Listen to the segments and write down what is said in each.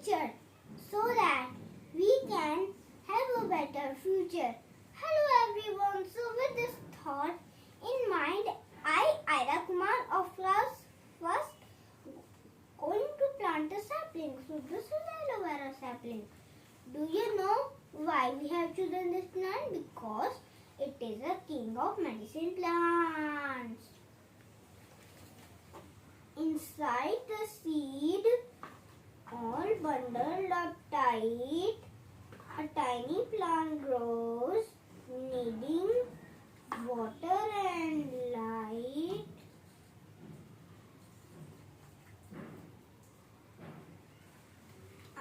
nature so that we can have a better future. Hello everyone. So with this thought in mind, I, Ira Kumar of class first, going to plant a sapling. So this is aloe vera sapling. Do you know why we have chosen this plant? Because it is a king of medicine plants. Inside the seed, all bundled up tight, a tiny plant grows, needing water and light.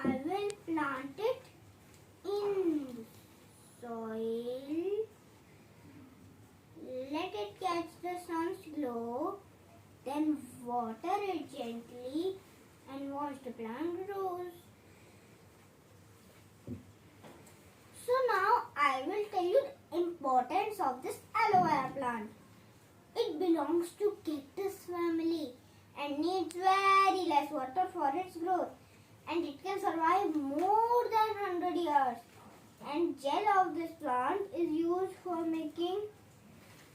I will plant it in soil. Let it catch the sun's glow. Then water it gently and watch the plant grows. So now I will tell you the importance of this aloe vera plant. It belongs to cactus family and needs very less water for its growth, and it can survive more than 100 years. And gel of this plant is used for making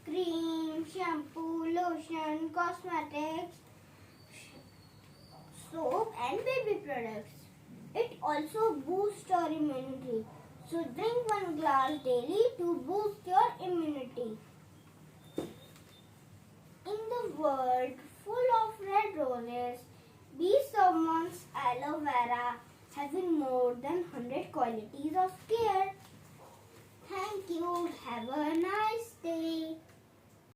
cream, shampoo, lotion, cosmetics, soap and baby products. It also boosts your immunity. So drink 1 glass daily to boost your immunity. In the world full of red roses, be someone's aloe vera having more than 100 qualities of care. Thank you. Have a nice day.